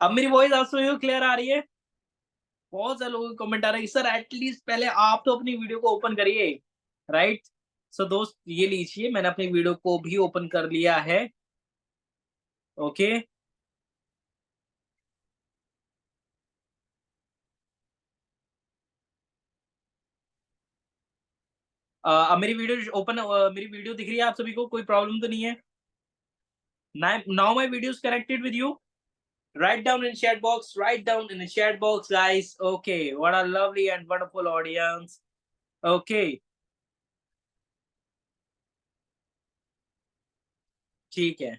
अब मेरी वॉइस आप सभी को क्लियर आ रही है? बहुत सारे लोगों के कमेंट आ रहे हैं सर एटलीस्ट पहले आप तो अपनी वीडियो को ओपन करिए, राइट? सो दोस्त ये लीजिए, मैंने अपनी वीडियो को भी ओपन कर लिया है। ओके। अब मेरी वीडियो ओपन, मेरी वीडियो दिख रही है आप सभी को? कोई प्रॉब्लम तो नहीं है? Now my video is connected with you. Write down in chat box. Write down in the chat box, guys. Okay, what a lovely and wonderful audience. Okay, ठीक है।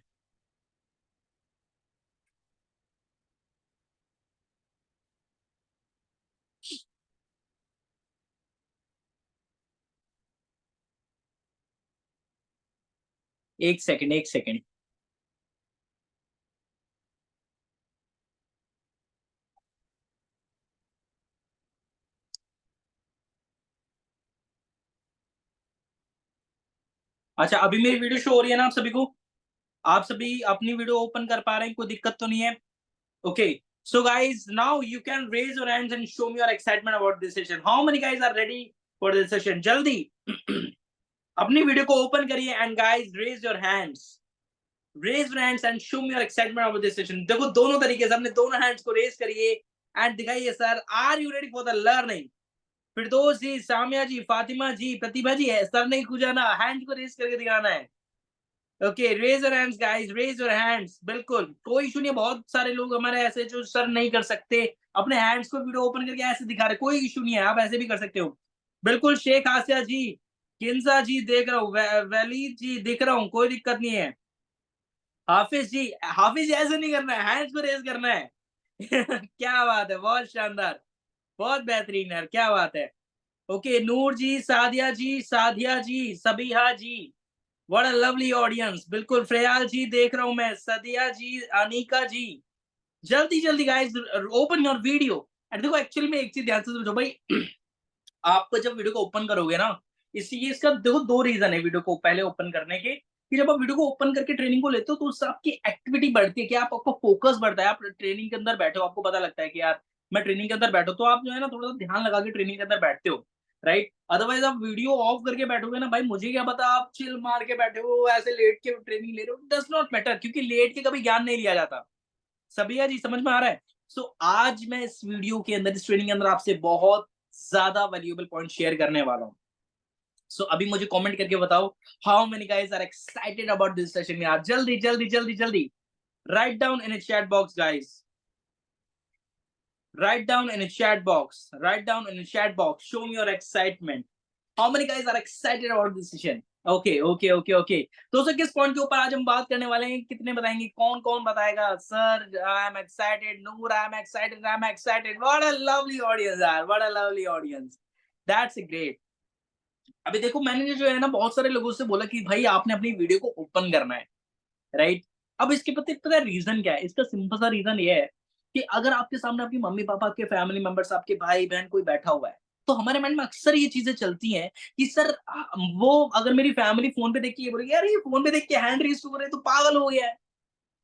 एक सेकंड, एक सेकंड। अच्छा, अभी मेरी वीडियो शो हो रही है ना आप सभी को? आप सभी अपनी वीडियो ओपन कर पा रहे हैं? कोई दिक्कत तो नहीं है? Okay. So guys, now you can raise your hands and show me your excitement about this session. How many guys are ready for this session? जल्दी अपनी वीडियो को ओपन करिए and guys raise your hands. Raise your hands and show me your excitement about this session. देखो दोनों तरीके से अपने दोनों हैंड्स को रेज करिए एंड दिखाइए sir are you ready for the learning. Firdaus ji, Samiya ji, Fatima ji, Pratibha ji है, सर नहीं खुजाना, हैंड को रेज करके दिखाना है। Okay, raise your hands guys, raise your hands. बिल्कुल कोई इशू नहीं है, बहुत सारे लोग हमारे ऐसे जो सर नहीं कर सकते, अपने हैंड्स को वीडियो ओपन करके ऐसे दिखा रहे, कोई इशू नहीं है, आप ऐसे भी कर सकते हो। बिल्कुल शेख आसिया जी, किंजा जी देख रहा हूँ, वलीद जी दिख रहा हूँ, कोई दिक्कत नहीं है। हाफिज जी, हाफिज जी ऐसे नहीं करना है, हैंड्स को रेज करना है। क्या बात है, बहुत शानदार, बहुत बेहतरीन यार, क्या बात है। Okay, Noor ji, Sadia ji, Sadia ji, Sabiha ji, what a lovely audience. बिल्कुल फ्रेयाल जी देख रहा हूं मैं, सदिया जी, अनिका जी। जल्दी जल्दी guys open your video. And देखो एक्चुअली में एक चीज ध्यान से समझो भाई, आपको जब वीडियो को ओपन करोगे ना, इसलिए इसका देखो दो रीजन है वीडियो को पहले ओपन करने के, कि जब आप वीडियो को ओपन करके ट्रेनिंग को लेते हो तो उससे आपकी एक्टिविटी बढ़ती है, कि आपका फोकस बढ़ता है। आप ट्रेनिंग के अंदर बैठे हो, आपको पता लगता है कि यार मैं ट्रेनिंग के अंदर बैठो, तो आप जो है ना थोड़ा सा ध्यान लगा के ट्रेनिंग के अंदर बैठते हो, राइट? अदरवाइज आप वीडियो ऑफ करके बैठोगे ना भाई, मुझे क्या पता, आप चिल मार के बैठे हो, ऐसे लेट के ट्रेनिंग ले रहे हो, डज नॉट मैटर, क्योंकि लेट के कभी ज्ञान नहीं लिया जाता। सबिया जी समझ में आ रहा है? सो आज मैं इस वीडियो के अंदर, इस ट्रेनिंग के अंदर आपसे बहुत ज्यादा वैल्यूएबल पॉइंट शेयर करने वाला हूँ। सो अभी मुझे कमेंट करके बताओ, how many guys are excited about this session यार? जल्दी जल्दी जल्दी जल्दी write down in chat box guys. Write down in a chat box. Write down in a chat box. Show me your excitement. How many guys are excited about this session? Okay okay okay okay. दोस्तों किस point के ऊपर आज हम बात करने वाले हैं? कितने बताएंगे? कौन कौन बताएगा? Sir I am excited, Noor I am excited, I am excited. What a lovely audience यार, what a lovely audience, that's great. अभी देखो मैंने जो है ना बहुत सारे लोगों से बोला कि भाई आपने अपनी वीडियो को ओपन करना है, राइट? अब इसके पता है रीजन क्या है? इसका सिंपल सा रीजन ये है कि अगर आपके सामने आपकी मम्मी पापा, आपके फैमिली मेंबर्स, आपके भाई बहन कोई बैठा हुआ है, तो हमारे माइंड में अक्सर ये चीजें चलती हैं कि सर वो अगर मेरी फैमिली फोन पे देख के ये बोलेगी यार ये फोन पे देख के हैंड रेज कर रहे तो पागल हो गया है।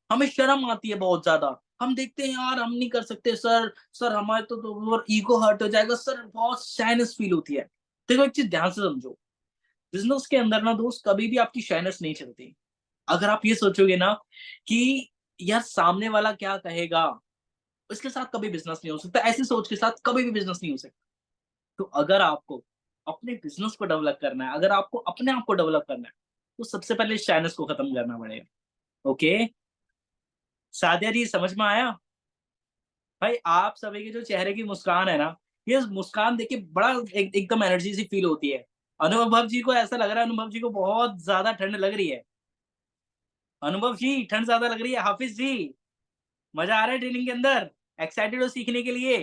हमें शर्म आती है बहुत ज्यादा, हम देखते हैं यार हम नहीं कर सकते सर, सर हमारे तो ईगो हर्ट हो जाएगा सर, बहुत शाइनेस फील होती है। देखो एक चीज ध्यान से समझो, बिजनेस के अंदर ना दोस्त कभी भी आपकी शाइनेस नहीं चलती। अगर आप ये सोचोगे ना कि यार सामने वाला क्या कहेगा, उसके साथ कभी बिजनेस नहीं हो सकता, ऐसी सोच के साथ कभी भी बिजनेस नहीं हो सकता। तो अगर आपको अपने बिजनेस को डेवलप करना है, अगर आपको अपने आप को डेवलप करना है, तो सबसे पहले शाइनेस को खत्म करना पड़ेगा। ओके, सादिया जी समझ में आया? भाई आप सभी के जो चेहरे की मुस्कान है ना, ये मुस्कान देख के बड़ा एकदम एनर्जी सी फील होती है। अनुभव जी को ऐसा लग रहा है, अनुभव जी को बहुत ज्यादा ठंड लग रही है। अनुभव जी ठंड ज्यादा लग रही है। हाफिज जी मजा आ रहा है ट्रेनिंग के अंदर? एक्साइटेड हो सीखने के लिए?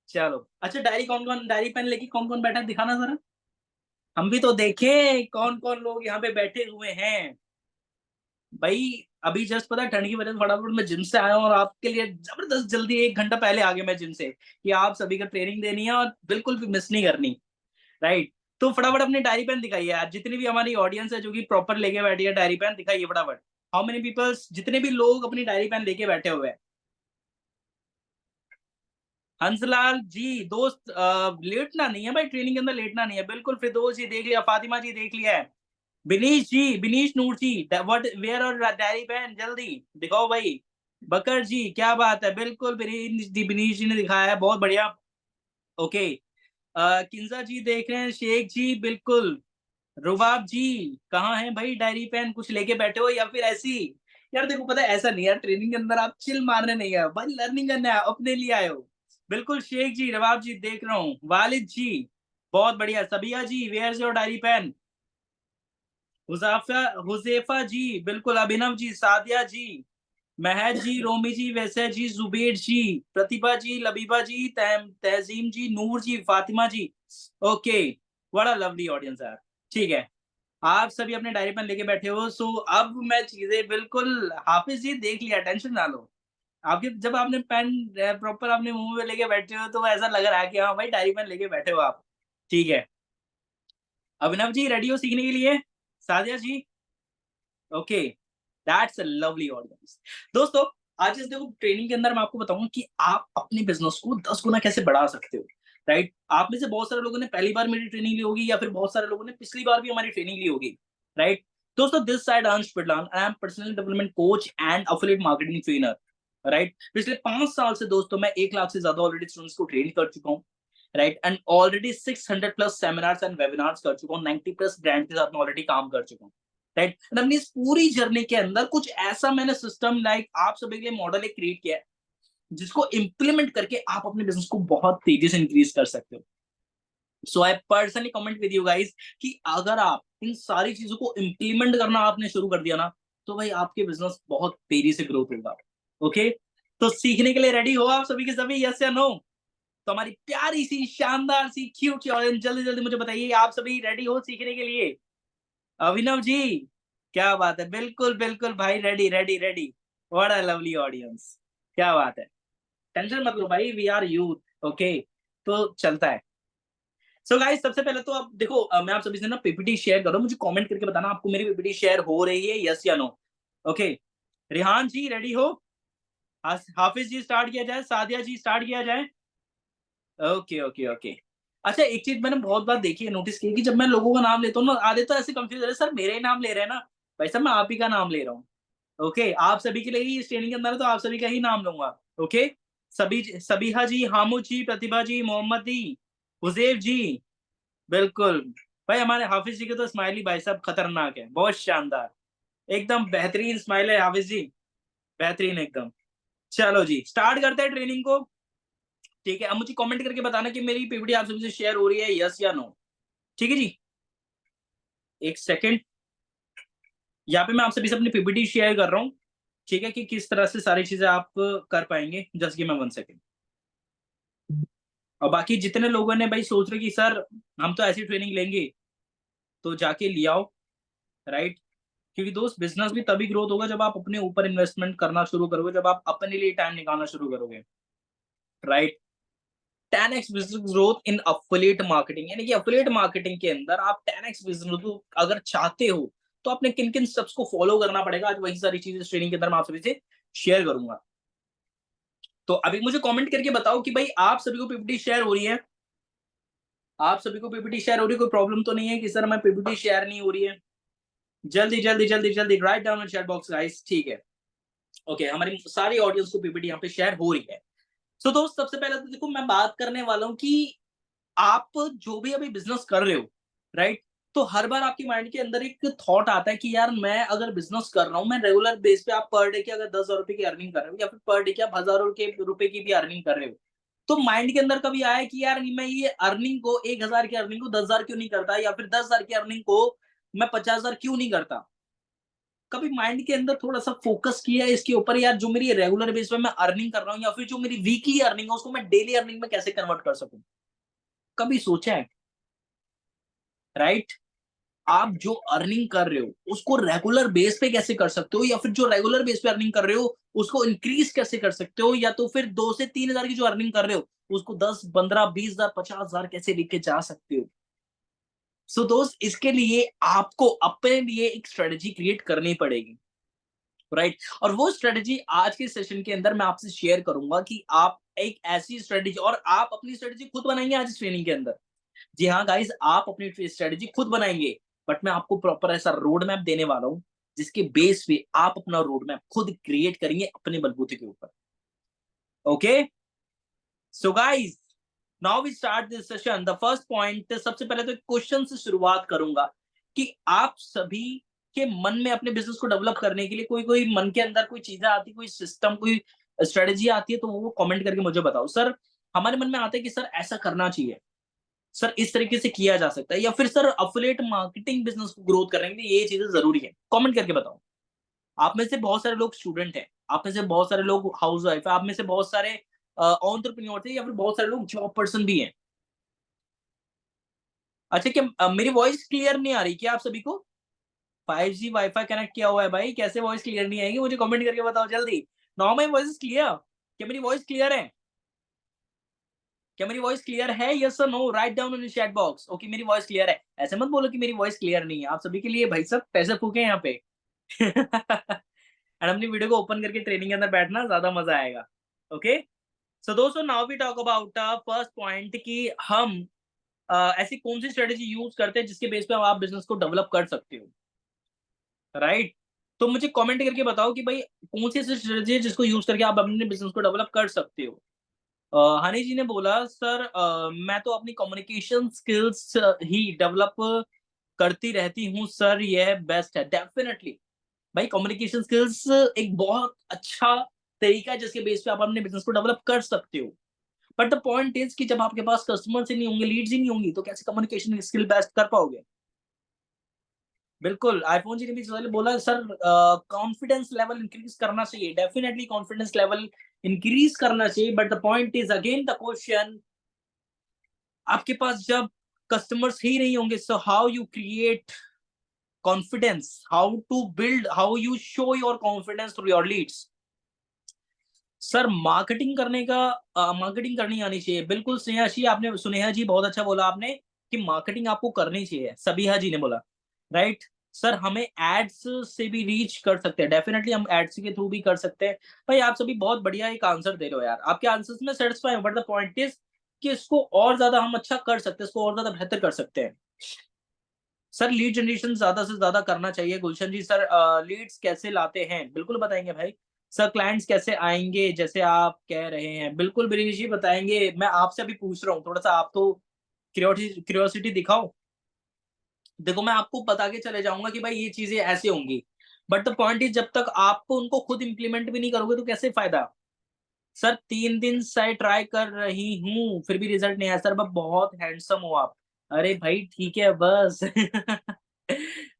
चलो अच्छा, डायरी कौन कौन, डायरी पेन लेके कौन कौन बैठा है दिखाना जरा, हम भी तो देखें कौन कौन लोग यहाँ पे बैठे हुए हैं। भाई अभी जस्ट पता है ठंड की वजह से फटाफट मैं जिम से आया हूँ और आपके लिए जबरदस्त जल्दी 1 घंटा पहले आ गया मैं जिम से, कि आप सभी का ट्रेनिंग देनी है और बिल्कुल भी मिस नहीं करनी, राइट? तो फटाफट अपनी डायरी पेन दिखाइए यार, जितनी भी हमारी ऑडियंस है जो कि प्रॉपर लेके बैठी है, डायरी पेन दिखाइए फटाफट। हाउ मेनी पीपल्स, जितने भी लोग अपनी डायरी पेन लेके बैठे हुए हैं? हंसलाल जी दोस्त, लेटना नहीं है भाई, ट्रेनिंग के अंदर लेटना नहीं है बिल्कुल। फिरदौस जी देख लिया, फातिमा जी देख लिया है, बिनीश जी, बिनीश नूर जी, व्हाट वेयर और डायरी पेन जल्दी दिखाओ भाई। बकर जी क्या बात है, बिल्कुल बिनीश जी ने दिखाया है, बहुत बढ़िया। ओके, किंजा जी देख रहे हैं, शेख जी बिल्कुल, रुबाब जी कहाँ है भाई, डायरी पेन कुछ लेके बैठे हो या फिर ऐसी? यार देखो पता है ऐसा नहीं है, ट्रेनिंग के अंदर आप चिल मारने नहीं आए हो भाई, लर्निंग करने आए हो, अपने लिए आए हो। बिल्कुल शेख जी, रबाब जी देख रहा हूँ, वालिद जी बहुत बढ़िया, Sabiya ji where your diary pen, Huzafa Huzaifa ji बिल्कुल, अभिनव जी, सादिया जी, महज जी, रोमी जी, वैसे जी, जुबेर जी, प्रतिभा जी, लबीबा जी, तहजीम जी, नूर जी, फातिमा जी। ओके, बड़ा लवली ऑडियंस है। ठीक है, आप सभी अपने डायरी पेन लेके बैठे हो, सो अब मैं चीजें बिल्कुल, हाफिज जी देख लिया, टेंशन ना लो। आपके जब आपने पेन प्रॉपर आपने मुंह में लेके बैठे हो तो ऐसा लग रहा है कि हाँ भाई डायरी पेन लेके बैठे हो आप। ठीक है, अभिनव जी रेडी हो सीखने के लिए? Sadiya ji, okay, that's a lovely audience. दोस्तों, आज इस देखो ट्रेनिंग के अंदर मैं आपको बताऊंगा कि आप अपने बिजनेस को 10 गुना कैसे बढ़ा सकते हो। राइट, आप में से बहुत सारे लोगों ने पहली बार मेरी ट्रेनिंग ली होगी या फिर बहुत सारे लोगों ने पिछली बार भी हमारी ट्रेनिंग ली होगी। राइट, दोस्तों this side Ansh Pidlan, I am personal development coach and affiliate marketing trainer. Right, पिछले 5 साल से दोस्तों मैं 1 लाख से ज्यादा ऑलरेडी स्टूडेंट्स को ट्रेन कर चुका हूँ। Right, and already 600 plus seminars and webinars कर चुका हूँ, 90 प्लस ब्रांड के साथ में ऑलरेडी काम कर चुका हूँ। राइट, अपनी इस पूरी जर्नी के अंदर कुछ ऐसा मैंने सिस्टम लाइक आप सभी के लिए मॉडल एक क्रिएट किया है, जिसको इंप्लीमेंट करके आप अपने बिजनेस को बहुत तेजी से इंक्रीज कर सकते हो। So I personally comment with you guys कि अगर आप इन सारी चीजों को इंप्लीमेंट करना आपने शुरू कर दिया ना, तो भाई आपके बिजनेस बहुत तेजी से ग्रोथ होगा। ओके, तो सीखने के लिए रेडी हो आप सभी के सभी, यस या नो? तो हमारी प्यारी सी शानदार सी क्यूट सी ऑडियंस, जल्दी जल्दी मुझे बताइए आप सभी रेडी हो सीखने के लिए? अभिनव जी क्या बात है, बिल्कुल बिल्कुल भाई, ready ready ready, what a lovely audience, क्या बात है। टेंशन मत लो भाई, वी आर यूथ। ओके, तो चलता है। सो गाइस, सबसे पहले तो आप देखो, मैं आप सभी से ना पीपीटी शेयर करो, मुझे कमेंट करके बताना आपको मेरी पीपीटी शेयर हो रही है, यस या नो? ओके, रिहान जी रेडी हो? हाफिज जी स्टार्ट किया जाए, सादिया जी स्टार्ट किया जाए। Okay okay okay. अच्छा, एक चीज मैंने बहुत बार देखी है, नोटिस की है कि जब मैं लोगों का नाम लेता हूँ ना, आधे तो ऐसे कंफ्यूज है, सर मेरे ही नाम ले रहे हैं ना? भाई साहब मैं आप ही का नाम ले रहा हूँ। ओके, आप सभी के लिए ही इस ट्रेनिंग के अंदर है, तो आप सभी का ही नाम लूंगा। ओके, सभी सबिहा जी, हामू जी, प्रतिभा जी, मोहम्मदी, हुजैफ जी, बिल्कुल। भाई हमारे हाफिज जी के तो स्माइली भाई साहब खतरनाक है, बहुत शानदार, एकदम बेहतरीन स्माइल है हाफिज जी, बेहतरीन एकदम। चलो जी स्टार्ट करते हैं ट्रेनिंग को। ठीक है, अब मुझे कमेंट करके बताना कि मेरी पीपीटी आप सभी से शेयर हो रही है, यस या नो? ठीक है जी, एक सेकंड, यहाँ पे मैं आप सभी से अपनी पीपीटी शेयर कर रहा हूँ। ठीक है, कि किस तरह से सारी चीजें आप कर पाएंगे, जस्ट गिव मी 1 सेकंड। और बाकी जितने लोगों ने भाई सोच रहे कि सर हम तो ऐसी ट्रेनिंग लेंगे, तो जाके ले आओ। राइट, क्योंकि दोस्त बिजनेस भी तभी ग्रोथ होगा जब आप अपने ऊपर इन्वेस्टमेंट करना शुरू करोगे, जब आप अपने लिए टाइम निकालना शुरू करोगे। Right, 10x business growth in affiliate marketing, यानी कि एफिलिएट मार्केटिंग के अंदर आप 10x बिजनेस ग्रोथ अगर चाहते हो, तो आपने किन किन स्टेप्स को फॉलो करना पड़ेगा, आज वही सारी चीजें ट्रेनिंग के अंदर मैं आप सभी से शेयर करूंगा। तो अभी मुझे कमेंट करके बताओ कि भाई आप सभी को पीपीटी शेयर हो रही है, आप सभी को पीपीटी शेयर हो रही है, कोई प्रॉब्लम तो नहीं है कि सर मैं पीपीटी शेयर नहीं हो रही है? जल्दी जल्दी जल्दी जल्दी write down in chat box guys. ठीक है, ओके, हमारी सारी ऑडियंस को पीपीटी यहाँ पे शेयर हो रही है। सो दोस्त सबसे पहले तो देखो मैं बात करने वाला हूँ कि आप जो भी अभी बिजनेस कर रहे हो, राइट, तो हर बार आपके माइंड के अंदर एक थॉट आता है कि यार मैं अगर बिजनेस कर रहा हूँ, मैं रेगुलर बेस पे, आप पर डे की अगर 10,000 रुपए की अर्निंग कर रहे हो या फिर पर डे की आप हजारों के रुपए की भी अर्निंग कर रहे हो, तो माइंड के अंदर कभी आया कि यार मैं ये अर्निंग को 1,000 की अर्निंग को 10,000 क्यों नहीं करता, या फिर 10,000 की अर्निंग को मैं 50,000 क्यों नहीं करता? कभी माइंड के अंदर थोड़ा सा फोकस किया है इसके ऊपर, यार जो मेरी रेगुलर बेस पे मैं अर्निंग कर रहा हूँ या फिर जो मेरी वीकली अर्निंग है उसको मैं डेली अर्निंग में कैसे कन्वर्ट कर सकूं? कभी सोचा है? राइट, आप जो अर्निंग कर रहे हो उसको रेगुलर बेस पे कैसे कर सकते हो, या फिर जो रेगुलर बेस पे अर्निंग कर रहे हो उसको इंक्रीज कैसे कर सकते हो, या तो फिर 2 से 3 हजार की जो अर्निंग कर रहे हो उसको 10, 15, 20 हजार, 50 हजार कैसे लेके जा सकते हो? सो दोस्त इसके लिए आपको अपने लिए एक स्ट्रेटेजी क्रिएट करनी पड़ेगी। राइट। और वो स्ट्रेटेजी आज के सेशन के अंदर मैं आपसे शेयर करूंगा कि आप एक ऐसी स्ट्रेटेजी, और आप अपनी स्ट्रेटेजी खुद बनाएंगे आज इस ट्रेनिंग के अंदर। जी हाँ गाइस, आप अपनी स्ट्रेटेजी खुद बनाएंगे, बट मैं आपको प्रॉपर ऐसा रोड मैप देने वाला हूँ जिसके बेस पे आप अपना रोड मैप खुद क्रिएट करेंगे अपने बलबूते के ऊपर। Okay, so guys, now we start this session. The first point, सबसे पहले तो एक क्वेश्चन से शुरुआत करूंगा कि आप सभी के मन में अपने बिजनेस को डेवलप करने के लिए कोई कोई मन के अंदर कोई चीजें आती, कोई सिस्टम, कोई स्ट्रेटेजी आती है, तो वो कमेंट करके मुझे बताओ। सर, हमारे मन में आता है कि सर ऐसा करना चाहिए, सर इस तरीके से किया जा सकता है, या फिर सर अफिलिएट मार्केटिंग बिजनेस को ग्रोथ करने के लिए ये चीजें जरूरी है। कमेंट करके बताओ। आप में से बहुत सारे लोग स्टूडेंट हैं, आप में से बहुत सारे लोग हाउस वाइफ है, आप में से बहुत सारे एंटरप्रेन्योर थे, या फिर बहुत सारे लोग जॉब पर्सन भी हैं। अच्छा, क्या मेरी वॉइस क्लियर नहीं आ रही क्या आप सभी को? 5G वाईफाई कनेक्ट किया हुआ है भाई, कैसे वॉइस क्लियर नहीं आएगी? मुझे कमेंट करके बताओ जल्दी। Now my voice is clear? क्या मेरी वॉइस क्लियर है? क्या मेरी वॉइस क्लियर है? यस और no, right down in chat box. Okay, मेरी वॉइस क्लियर है। ऐसे मत बोलो कि मेरी वॉइस क्लियर नहीं है। आप सभी के लिए भाई साहब पैसे फूके यहाँ पे। एंड अपनी वीडियो को ओपन करके ट्रेनिंग के अंदर बैठना, ज्यादा मजा आएगा। ओके, सो दोस्तों, now we talk about first point कि हम ऐसी कौन सी स्ट्रेटेजी यूज करते हैं जिसके बेस पे आप बिजनेस को डेवलप कर सकते हो, राइट? तो मुझे कमेंट करके बताओ कि भाई कौन सी ऐसी स्ट्रेटेजी है जिसको यूज करके आप अपने बिजनेस को डेवलप कर सकते हो। हनी जी ने बोला, सर मैं तो अपनी कम्युनिकेशन स्किल्स ही डेवलप करती रहती हूँ सर, यह बेस्ट है। डेफिनेटली भाई, कम्युनिकेशन स्किल्स एक बहुत अच्छा तरीका है जिसके बेस पे आप अपने बिजनेस को डेवलप कर सकते हो। बट द पॉइंट इज कि जब आपके पास कस्टमर्स ही नहीं होंगे, लीड्स ही नहीं होंगी, तो कैसे कम्युनिकेशन स्किल बेस्ट कर पाओगे? बिल्कुल, आईफोन जी ने भी सर बोला, सर कॉन्फिडेंस लेवल इंक्रीज करना चाहिए। डेफिनेटली कॉन्फिडेंस लेवल इंक्रीज करना चाहिए, but the point is again the question, आपके पास जब कस्टमर्स ही नहीं होंगे, so how you create confidence, how to build, how you show your confidence through your leads. Sir marketing करने का, मार्केटिंग करनी आनी चाहिए। बिल्कुल स्नेहा जी बहुत अच्छा बोला आपने कि मार्केटिंग आपको करनी चाहिए। सबिहा जी ने बोला, राइट। सर हमें एड्स से भी रीच कर सकते हैं। डेफिनेटली हम एड्स के थ्रू भी कर सकते हैं। भाई आप सभी बहुत बढ़िया एक आंसर दे रहे हो यार, आपके आंसर्स में सेटिस्फाई हूं, बट द पॉइंट इज कि इसको और ज्यादा हम अच्छा कर सकते हैं, इसको और ज्यादा बेहतर कर सकते हैं। सर लीड जनरेशन ज्यादा से ज्यादा करना चाहिए। गुलशन जी, सर लीड्स कैसे लाते हैं? बिल्कुल बताएंगे भाई। सर क्लाइंट्स कैसे आएंगे जैसे आप कह रहे हैं? बिल्कुल ब्रिजेश जी बताएंगे। मैं आपसे अभी पूछ रहा हूँ, थोड़ा सा आप तो क्यूरियोसिटी दिखाओ। देखो, मैं आपको बता के चले जाऊंगा कि भाई ये चीजें ऐसे होंगी, बट द पॉइंट इज जब तक आपको उनको खुद इंप्लीमेंट भी नहीं करोगे तो कैसे फायदा? सर 3 दिन से ट्राई कर रही हूँ फिर भी रिजल्ट नहीं आया। सर बहुत हैंडसम हो आप। अरे भाई ठीक है बस।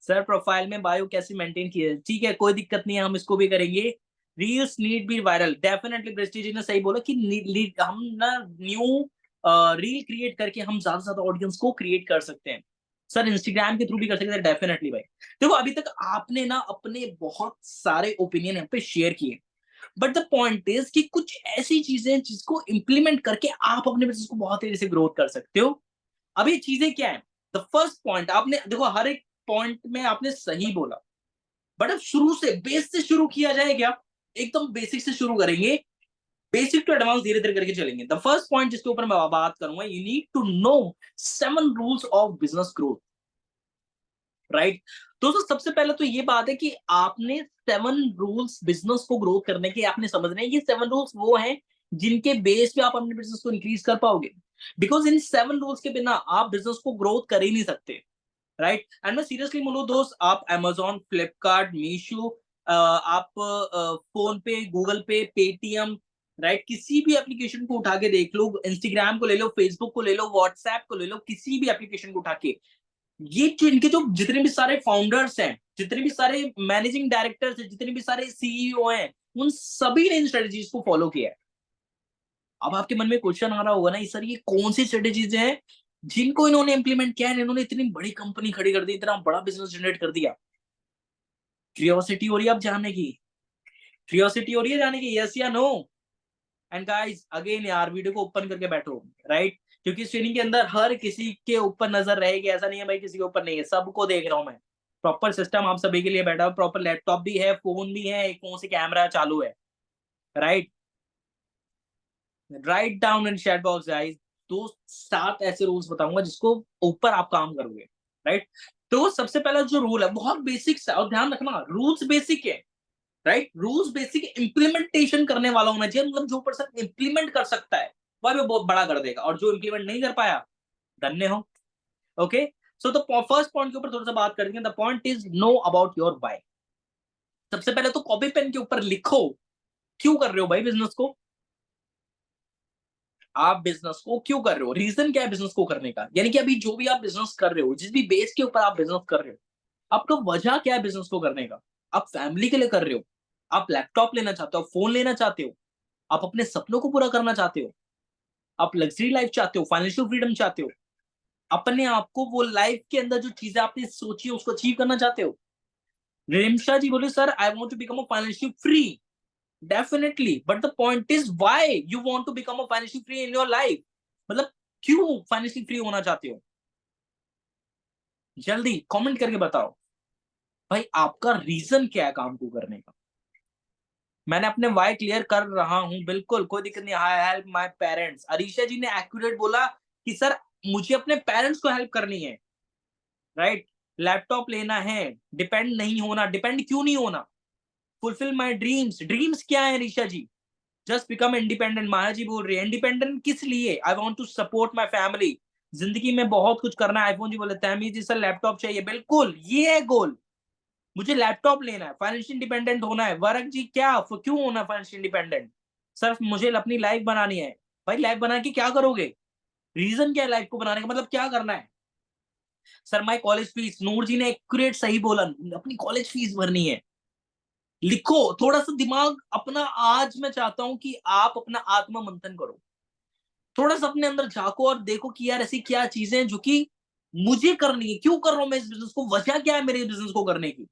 सर प्रोफाइल में बायो कैसे मेंटेन की है? ठीक है, कोई दिक्कत नहीं है, हम इसको भी करेंगे। Reels need be viral. Definitely दृष्टि जी ने सही बोला कि हम ना न्यू रील क्रिएट करके हम ज्यादा से ज्यादा ऑडियंस को क्रिएट कर सकते हैं। सर इंस्टाग्राम के थ्रू भी कर सकते हैं। डेफिनेटली भाई, देखो अभी तक आपने ना अपने बहुत सारे ओपिनियन यहाँ पे शेयर किए, बट द पॉइंट इज कि कुछ ऐसी चीजें जिसको इंप्लीमेंट करके आप अपने बिजनेस को बहुत तेजी से ग्रोथ कर सकते हो। अब ये चीजें क्या है? द फर्स्ट पॉइंट, आपने देखो हर एक पॉइंट में आपने सही बोला, बट अब शुरू से बेस से शुरू किया जाए क्या? एकदम बेसिक से शुरू करेंगे, बेसिक टू एडवांस धीरे धीरे करके चलेंगे। द फर्स्ट पॉइंट जिसके ऊपर मैं बात करूंगा, you need to know 7 rules of business growth, right. दोस्तों सबसे पहले तो ये बात है कि आपने 7 रूल्स बिजनेस को ग्रोथ करने के आपने समझने हैं। ये 7 रूल्स वो हैं जिनके बेस पे आप अपने बिजनेस को इंक्रीज कर पाओगे, बिकॉज इन 7 रूल्स के बिना आप बिजनेस को ग्रोथ कर ही नहीं सकते, राइट। एंड मैं सीरियसली बोलूं दोस्त, आप Amazon, फ्लिपकार्ट, मीशो, आप फोन पे, गूगल पे, पेटीएम, राइट, किसी भी एप्लीकेशन को उठा के देख लो, इंस्टाग्राम को ले लो, फेसबुक को ले लो, व्हाट्सएप को ले लो, किसी भी एप्लीकेशन को उठा के, ये जो इनके जो जितने भी सारे फाउंडर्स हैं, जितने भी सारे मैनेजिंग डायरेक्टर्स हैं, जितने भी सारे सीईओ हैं, उन सभी ने इन स्ट्रेटेजीज को फॉलो किया है। अब आपके मन में क्वेश्चन आ रहा होगा ना, सर ये कौन सी स्ट्रेटेजीज हैं जिनको इन्होंने इंप्लीमेंट किया है, इन्होंने इतनी बड़ी कंपनी खड़ी कर दी, इतना बड़ा बिजनेस जनरेट कर दिया? क्यूरियोसिटी हो रही है अब जानने की? क्यूरियोसिटी हो रही है जानने की, यस या नो? एंड गाइस अगेन यार, वीडियो को ओपन करके बैठो, राइट, क्योंकि इस ट्रेनिंग के अंदर हर किसी के ऊपर नजर रहेगी। ऐसा नहीं है भाई किसी के ऊपर नहीं है, सबको देख रहा हूं मैं। प्रॉपर सिस्टम आप सभी के लिए बैठा हो, प्रॉपर लैपटॉप भी है, फोन भी है, एक फोन से कैमरा चालू है, right? Right down in chat box guys, तो 7 ऐसे रूल्स बताऊंगा जिसको ऊपर आप काम करोगे, राइट? तो सबसे पहला जो रूल है बहुत बेसिक सा, और ध्यान रखना रूल्स बेसिक है, राइट? रूल्स बेसिक, इंप्लीमेंटेशन करने वाला होना चाहिए, मतलब जो पर्सन इंप्लीमेंट कर सकता है वह भी बहुत बड़ा कर देगा, और जो इंप्लीमेंट नहीं कर पाया धन्य हो। Okay, so the first point के ऊपर थोड़ा सा बात करेंगे। The point is know about your why. सबसे पहले तो कॉपी पेन के ऊपर लिखो क्यों कर रहे हो भाई बिजनेस को, आप बिजनेस को क्यों कर रहे हो, रीजन क्या है बिजनेस को करने का, यानी कि अभी जो भी आप बिजनेस कर रहे हो, जिस भी बेस के ऊपर आप बिजनेस कर रहे हो, आपका वजह क्या है बिजनेस को करने का? आप फैमिली के लिए कर रहे हो, आप लैपटॉप लेना चाहते हो, फोन लेना चाहते हो, आप अपने सपनों को पूरा करना चाहते हो, आप लग्जरी लाइफ चाहते हो, फाइनेंशियल फ्रीडम चाहते हो, अपने आप को वो लाइफ के अंदर जो चीजें आपने सोची है उसको अचीव करना चाहते हो। रेमशा जी बोले sir I want to become a financial free, definitely, but the point is why you want to become a financial free in your life, मतलब क्यों फाइनेंशियल फ्री होना चाहते हो? जल्दी कमेंट करके बताओ भाई, आपका रीजन क्या है काम को करने का? मैंने अपने वाई क्लियर कर रहा हूं, बिल्कुल कोई दिक्कत नहीं। I help my parents, Arisha ji ने एक्यूरेट बोला कि सर मुझे अपने पेरेंट्स को हेल्प करनी है, राइट? लैपटॉप लेना है, डिपेंड नहीं होना, डिपेंड क्यों नहीं होना, फुलफिल माय ड्रीम्स। ड्रीम्स क्या है Risha ji? Just become independent. Maya ji बोल रही है इंडिपेंडेंट किस लिए? I want to support my family, जिंदगी में बहुत कुछ करना है। आईफोन जी बोले तैमी जी सर लैपटॉप चाहिए, बिल्कुल ये है गोल, मुझे लैपटॉप लेना है, फाइनेंशियल इंडिपेंडेंट होना है। वरक जी क्या क्यों होना फाइनेंशियल इंडिपेंडेंट? सर मुझे अपनी लाइफ बनानी है। भाई लाइफ बना के क्या करोगे? रीजन क्या है लाइफ को बनाने का, मतलब क्या करना है? सर माई कॉलेज फीस, नूर जी ने एक्यूरेट सही बोला, अपनी कॉलेज फीस भरनी है। लिखो थोड़ा सा दिमाग अपना, आज मैं चाहता हूं कि आप अपना आत्म मंथन करो, थोड़ा सा अपने अंदर झांको और देखो कि यार ऐसी क्या चीजें हैं जो कि मुझे करनी है, क्यों कर रहा हूं मैं इस बिजनेस को, वजह क्या है मेरे बिजनेस को करने की?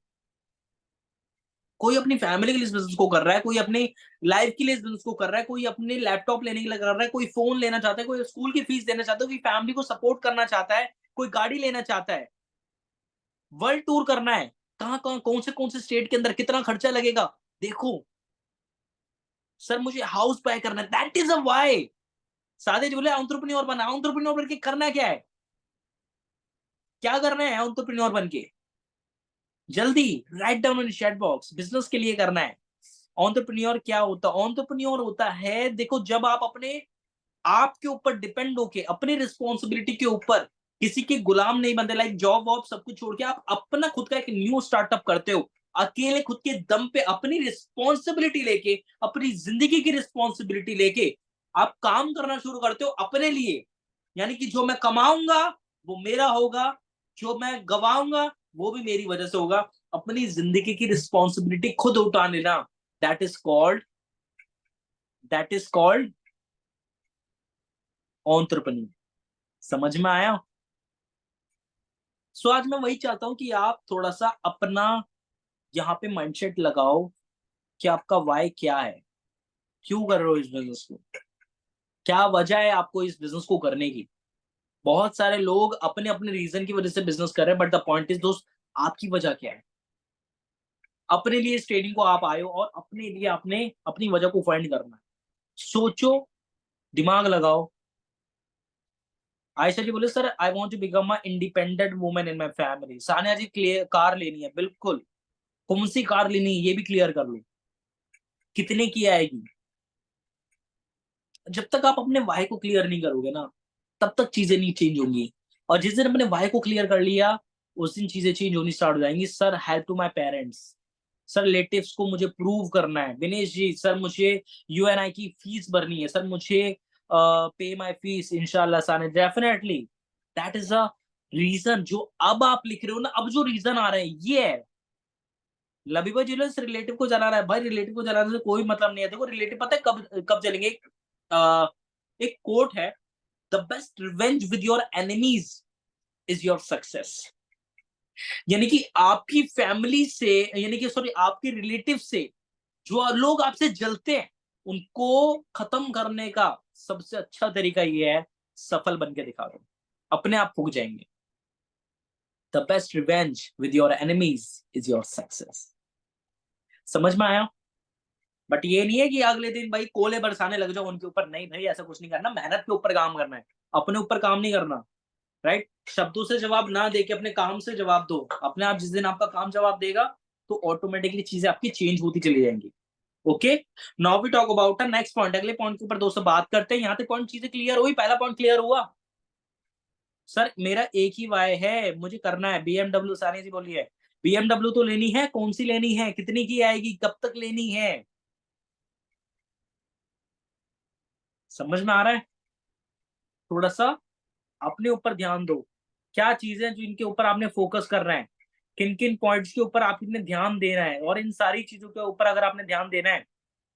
कोई अपनी फैमिली के लिए इस बिजनेस को कर रहा है, कोई अपनी लाइफ के लिए इस बिजनेस को कर रहा है, कोई अपने लैपटॉप लेने के लिए कर रहा है, कोई फोन लेना चाहता है, कोई स्कूल की फीस देना चाहता है, कोई फैमिली को सपोर्ट करना चाहता है, कोई गाड़ी लेना चाहता है, वर्ल्ड टूर करना है, कहाँ कहाँ कौन से स्टेट के अंदर कितना खर्चा लगेगा देखो। सर मुझे हाउस बाय करना है, दैट इज अ व्हाई। सादे जी बोले एंटरप्रेन्योर बना, एंटरप्रेन्योर बन के करना क्या है? क्या करना है एंटरप्रेन्योर बन के? जल्दी write down in chat box, business के लिए करना है। एंटरप्रेन्योर क्या होता है? एंटरप्रेन्योर होता है, देखो जब आप अपने आपके ऊपर डिपेंड होके अपनी रिस्पॉन्सिबिलिटी के ऊपर किसी के गुलाम नहीं बनते, लाइक जॉब वॉब सब कुछ छोड़ के आप अपना खुद का एक न्यू स्टार्टअप करते हो, अकेले खुद के दम पे अपनी रिस्पॉन्सिबिलिटी लेके, अपनी जिंदगी की रिस्पॉन्सिबिलिटी लेके आप काम करना शुरू करते हो अपने लिए। यानी कि जो मैं कमाऊंगा वो मेरा होगा, जो मैं गवाऊंगा वो भी मेरी वजह से होगा। अपनी जिंदगी की रिस्पॉन्सिबिलिटी खुद उठा लेना, that is called that is called entrepreneur. समझ में आया? सो आज मैं वही चाहता हूं कि आप थोड़ा सा अपना यहाँ पे माइंडसेट लगाओ कि आपका वाई क्या है, क्यों कर रहे हो इस बिजनेस को, क्या वजह है आपको इस बिजनेस को करने की। बहुत सारे लोग अपने अपने रीजन की वजह से बिजनेस कर रहे हैं, बट द पॉइंट इज दोस्त, आपकी वजह क्या है? अपने लिए इस ट्रेडिंग को आप आए हो और अपने लिए आपने अपनी वजह को फाइंड करना है। सोचो, दिमाग लगाओ। आयशा जी बोले sir I want to become a independent woman in my family. Sania ji clear, car लेनी है, बिल्कुल कौन सी कार लेनी है ये भी क्लियर कर लो, कितने की आएगी। जब तक आप अपने वाई को क्लियर नहीं करोगे ना, तब तक चीजें नहीं चेंज होंगी, और जिस दिन अपने वाई को क्लियर कर लिया उस दिन चीजें चेंज होनी स्टार्ट हो जाएंगी। Sir help to my parents, sir relatives को मुझे प्रूव करना है। विनेश जी सर मुझे यूएनआई की फीस भरनी है, सर मुझे पे माय फीस इंशाल्लाह साने, definitely that is a reason. जो अब आप लिख रहे हो ना, अब जो रीजन आ रहे हैं ये है। लबीबा ज्वेलर्स रिलेटिव को जला रहा है, भाई रिलेटिव को जलाने से कोई मतलब नहीं है। देखो रिलेटिव पता है कब कब जलेंगे? एक कोट है, the best revenge with your enemies is your success. यानी कि आपकी फैमिली से, यानी कि सॉरी आपके रिलेटिव से जो लोग आपसे जलते हैं उनको खत्म करने का सबसे अच्छा तरीका ये है, सफल बन के दिखा दो, अपने आप फूक जाएंगे। The best revenge with your enemies is your success. समझ में आया? बट ये नहीं है कि अगले दिन भाई कोले बरसाने लग जाओ उनके ऊपर, नहीं भाई ऐसा कुछ नहीं करना, मेहनत के ऊपर काम करना है, अपने ऊपर काम नहीं करना, राइट? शब्दों से जवाब ना देके अपने काम से जवाब दो। अपने आप जिस दिन आपका काम जवाब देगा तो ऑटोमेटिकली चीजें आपकी चेंज होती चली जाएंगी। Okay, now we talk about next point. अगले पॉइंट के ऊपर दोस्तों बात करते हैं। यहाँ तक पॉइंट चीजें क्लियर हुई? पहला पॉइंट क्लियर हुआ? सर मेरा एक ही वाय है, मुझे करना है बीएमडब्ल्यू। सानी जी बोलिए, बीएमडब्ल्यू तो लेनी है, कौन सी लेनी है, कितनी की आएगी, कब तक लेनी है? समझ में आ रहा है? थोड़ा सा अपने ऊपर ध्यान दो, क्या चीजें जो इनके ऊपर आपने फोकस करना है, किन किन पॉइंट्स के ऊपर आपने ध्यान देना है, और इन सारी चीजों के ऊपर अगर आपने ध्यान देना है,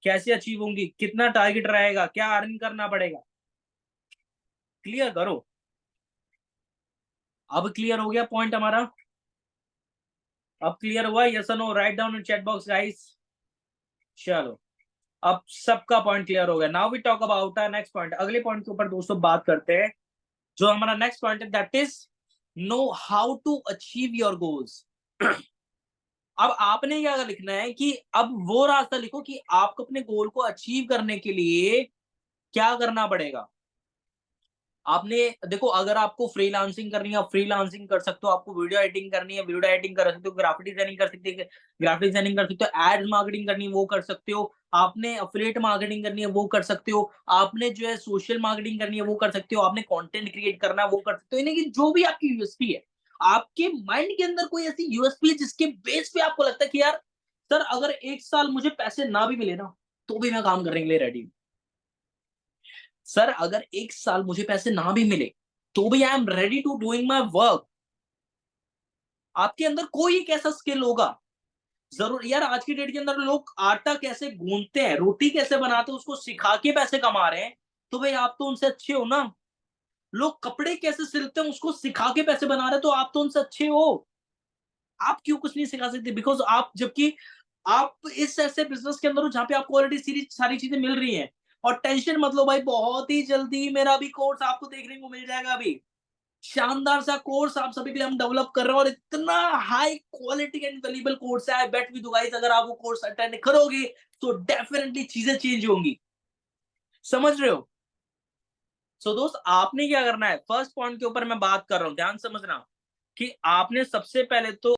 कैसे अचीव होंगी, कितना टारगेट रहेगा, क्या अर्निंग करना पड़ेगा, क्लियर करो। अब क्लियर हो गया पॉइंट हमारा? अब क्लियर हुआ? यस और no? Right down in chat box guys. चलो, अब सबका पॉइंट क्लियर हो गया। Now we talk about next point. अगले पॉइंट के ऊपर दोस्तों बात करते हैं। जो हमारा नेक्स्ट पॉइंट है that is know how to achieve your goals. अब आपने क्या लिखना है कि अब वो रास्ता लिखो कि आपको अपने गोल को अचीव करने के लिए क्या करना पड़ेगा। आपने देखो, अगर आपको फ्रीलांसिंग करनी है, आप फ्रीलांसिंग कर सकते हो, आपको वीडियो एडिटिंग करनी है, वीडियो एडिटिंग कर सकते हो, ग्राफिक डिजाइनिंग कर सकते हो, ग्राफिक डिजाइनिंग कर सकते हो, एड्स मार्केटिंग करनी है वो कर सकते हो, आपने अफिलिएट मार्केटिंग करनी है वो कर सकते हो, आपने जो है सोशल मार्केटिंग करनी है वो कर सकते हो, आपने कंटेंट क्रिएट करना है वो कर सकते हो। यानी कि जो भी आपकी यूएसपी है, आपके माइंड के अंदर कोई ऐसी यूएसपी है जिसके बेस पे आपको लगता है कि यार सर अगर 1 साल मुझे पैसे ना भी मिले ना तो भी मैं काम करने के लिए रेडी हूँ। सर अगर 1 साल मुझे पैसे ना भी मिले तो भी I am ready to doing my work. आपके अंदर कोई एक ऐसा स्किल होगा जरूर। यार आज की डेट के अंदर लोग आटा कैसे गूंथते हैं, रोटी कैसे बनाते हैं, उसको सिखा के पैसे कमा रहे हैं, तो भाई आप तो उनसे अच्छे हो ना। लोग कपड़े कैसे सिलते हैं उसको सिखा के पैसे बना रहे हैं, तो आप तो उनसे अच्छे हो। आप क्यों कुछ नहीं सिखा सकते? बिकॉज आप, जबकि आप इस ऐसे बिजनेस के अंदर हो जहां पे आपको ऑलरेडी सारी चीजें मिल रही हैं। और टेंशन मत लो भाई, बहुत ही जल्दी मेरा भी कोर्स आपको देखने को मिल जाएगा। अभी शानदार सा कोर्स आप सभी के लिए हम डेवलप कर रहे हैं, और इतना high quality and valuable course है। आई बेट विद यू गाइस, अगर आप वो कोर्स अटेंड करोगे तो डेफिनेटली चीजें चेंज होंगी। समझ रहे हो? सो दोस्त, आपने क्या करना है, फर्स्ट पॉइंट के ऊपर मैं बात कर रहा हूं, ध्यान समझना कि आपने सबसे पहले तो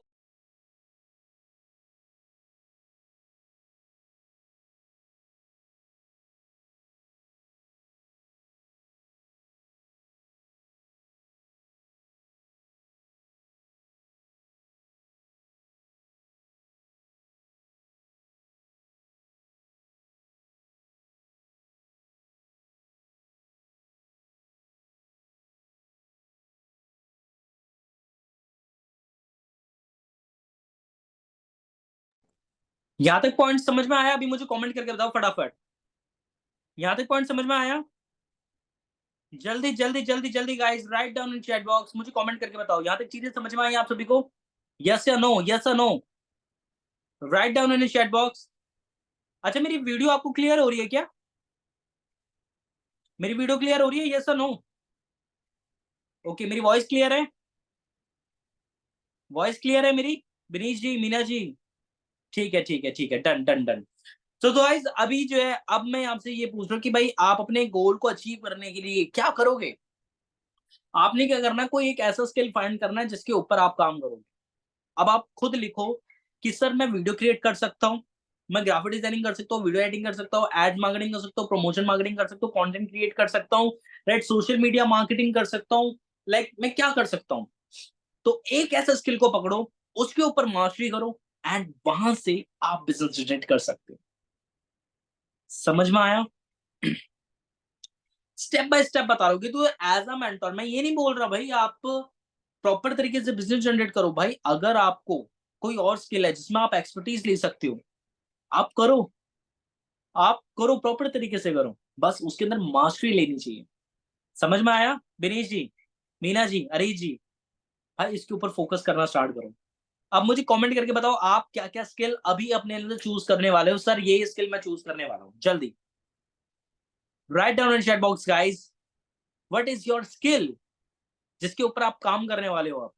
यहां तक पॉइंट समझ में आया? अभी मुझे कमेंट करके बताओ फटाफट, यहां तक पॉइंट समझ में आया? जल्दी जल्दी जल्दी जल्दी guys, right down in chat box, मुझे कमेंट करके बताओ यहां तक चीजें समझ में आई आप सभी को? यस या नो, यस या no? Right down in chat box. अच्छा, मेरी वीडियो आपको क्लियर हो रही है क्या? मेरी वीडियो क्लियर हो रही है, यस या नो? ओके, मेरी वॉइस क्लियर है? वॉइस क्लियर है मेरी? बिनीश जी, मीना जी, ठीक है ठीक है ठीक है, डन डन डन। तो गाइस अभी जो है, अब मैं आपसे ये पूछ रहा हूँ कि भाई आप अपने गोल को अचीव करने के लिए क्या करोगे? आपने क्या करना है, कोई एक ऐसा स्किल फाइंड करना है जिसके ऊपर आप काम करोगे। अब आप खुद लिखो कि सर मैं वीडियो क्रिएट कर सकता हूँ, मैं ग्राफिक डिजाइनिंग कर सकता हूँ, वीडियो एडिटिंग कर सकता हूँ, एड मार्केटिंग कर सकता हूँ, प्रमोशन मार्केटिंग कर सकता हूँ, कंटेंट क्रिएट कर सकता हूँ, राइट, सोशल मीडिया मार्केटिंग कर सकता हूँ, लाइक मैं क्या कर सकता हूँ। तो एक ऐसा स्किल को पकड़ो, उसके ऊपर मास्टरी करो, एंड वहां से आप बिजनेस जनरेट कर सकते हो। समझ में आया? स्टेप बाय स्टेप बता रहा हूँ कि तू एज अ मेंटर, मैं ये नहीं बोल रहा भाई आप प्रॉपर तरीके से बिजनेस जनरेट करो। भाई अगर आपको कोई और स्किल है जिसमें आप एक्सपर्टीज ले सकते हो, आप करो, आप करो, प्रॉपर तरीके से करो, बस उसके अंदर मास्टरी लेनी चाहिए। समझ में आया दिनेश जी, मीना जी, अरीज जी? भाई इसके ऊपर फोकस करना स्टार्ट करो। अब मुझे कमेंट करके बताओ आप क्या क्या स्किल अभी अपने अंदर चूज करने वाले हो। सर ये स्किल मैं चूज करने वाला हूँ, जल्दी write down in chat box guys. What is your skill जिसके ऊपर आप काम करने वाले हो?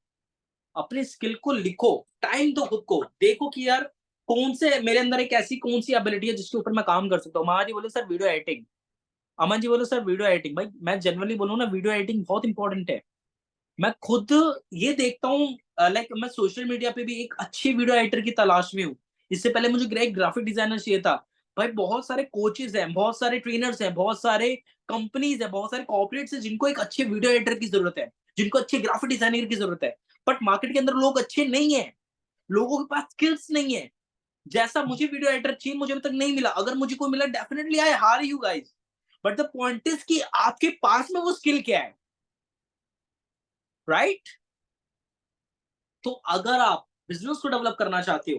अपनी स्किल को लिखो, टाइम दो खुद को, देखो कि यार कौन से मेरे अंदर एक ऐसी कौन सी एबिलिटी है जिसके ऊपर मैं काम कर सकता हूँ। माँ जी बोले sir video editing, Aman ji बोले सर वीडियो एडिटिंग। भाई मैं जनरली बोलूँ ना, वीडियो एडिटिंग बहुत इंपॉर्टेंट है। मैं खुद ये देखता हूँ, लाइक मैं सोशल मीडिया पे भी एक अच्छी वीडियो एडिटर की तलाश में हूँ। इससे पहले मुझे एक ग्राफिक डिजाइनर चाहिए था। भाई बहुत सारे कोचेस हैं, बहुत सारे ट्रेनर्स हैं, बहुत सारे कंपनीज हैं, बहुत सारे कॉर्पोरेट्स हैं जिनको एक अच्छे वीडियो एडिटर की जरूरत है, जिनको अच्छे ग्राफिक डिजाइनर की जरूरत है। बट मार्केट के अंदर लोग अच्छे नहीं है, लोगों के पास स्किल्स नहीं है। जैसा मुझे वीडियो एडिटर चाहिए मुझे अभी तक नहीं मिला। अगर मुझे कोई मिला definitely I hire you guys. But the point is कि आपके पास में वो स्किल क्या है, राइट? तो अगर आप बिजनेस को डेवलप करना चाहते हो,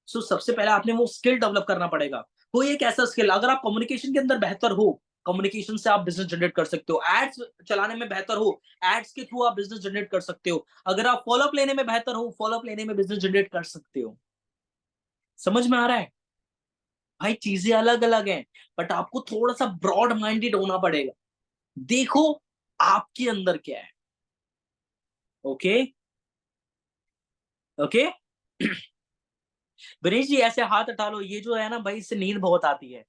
तो सबसे पहले आपने वो स्किल डेवलप करना पड़ेगा। कोई एक ऐसा स्किल, अगर आप कम्युनिकेशन के अंदर बेहतर हो, कम्युनिकेशन से आप बिजनेस जनरेट कर सकते हो। एड्स चलाने में बेहतर हो, एड्स के थ्रू आप बिजनेस जनरेट कर सकते हो। अगर आप फॉलोअप लेने में बेहतर हो, फॉलोअप लेने में बिजनेस जनरेट कर सकते हो। समझ में आ रहा है? भाई चीजें अलग अलग हैं, बट आपको थोड़ा सा ब्रॉड माइंडेड होना पड़ेगा। देखो आपके अंदर क्या है। Okay, okay. गणेश जी ऐसे हाथ उठा लो, ये जो है ना भाई, इससे नींद बहुत आती है।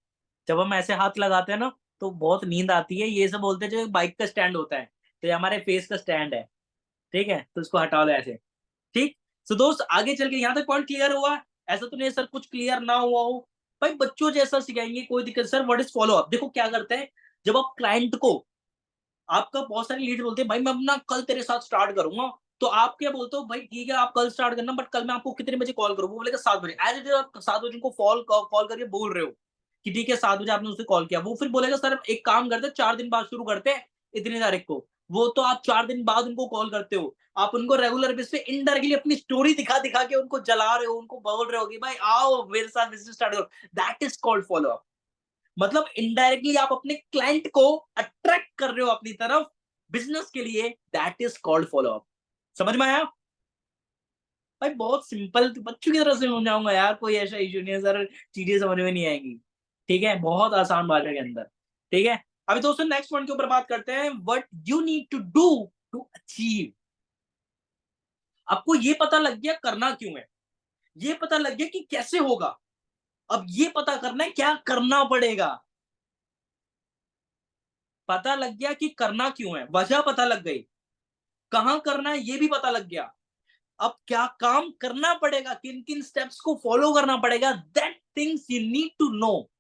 जब हम ऐसे हाथ लगाते हैं ना तो बहुत नींद आती है। ये सब बोलते हैं जो बाइक का स्टैंड होता है, तो ये हमारे फेस का स्टैंड है। ठीक है, तो इसको हटा लो ऐसे। ठीक। तो दोस्त आगे चल के यहाँ तक पॉइंट क्लियर हुआ? ऐसा तो नहीं सर कुछ क्लियर ना हुआ हो। भाई बच्चों जैसा सिखाएंगे, कोई दिक्कत। Sir what is follow up? देखो क्या करते हैं, जब आप क्लाइंट को, आपका बहुत सारे लीड बोलते हैं भाई मैं अपना कल तेरे साथ स्टार्ट करूंगा, तो आप क्या बोलते हो? भाई ठीक है आप कल स्टार्ट करना, बट कल मैं आपको कितने बजे कॉल करूँ? वो बोलेगा 7 बजे। एज इट इज आप 7 बजे उनको कॉल करके बोल रहे हो कि ठीक है 7 बजे आपने उसे कॉल किया। वो फिर बोलेगा सर एक काम करते 4 दिन बाद शुरू करते हैं, इतनी तारीख को। वो तो आप 4 दिन बाद उनको कॉल करते हो। आप उनको रेगुलर बेस पे इनडायरेक्टली अपनी स्टोरी दिखा दिखा के उनको जला रहे हो, उनको बोल रहे हो कि भाई आओ मेरे साथ बिजनेस स्टार्ट करो। That is called follow up. मतलब इनडायरेक्टली आप अपने क्लाइंट को अट्रैक्ट कर रहे हो अपनी तरफ बिजनेस के लिए। That is called follow up. समझ में आया? भाई बहुत सिंपल, बच्चों की तरह से समझाऊंगा यार, कोई ऐसा इशू नहीं है सर, चीजें समझ में नहीं आएंगी। ठीक है, बहुत आसान भाषा के अंदर। ठीक है, अभी दोस्तों नेक्स्ट पॉइंट के ऊपर बात करते हैं, what you need to do to achieve. आपको ये पता लग गया करना क्यों है, ये पता लग गया कि कैसे होगा। अब ये पता करना है क्या करना पड़ेगा। पता लग गया कि करना क्यों है, वजह पता लग गई, कहां करना है ये भी पता लग गया। अब क्या काम करना पड़ेगा, किन किन स्टेप्स को फॉलो करना पड़ेगा, that things you need to know,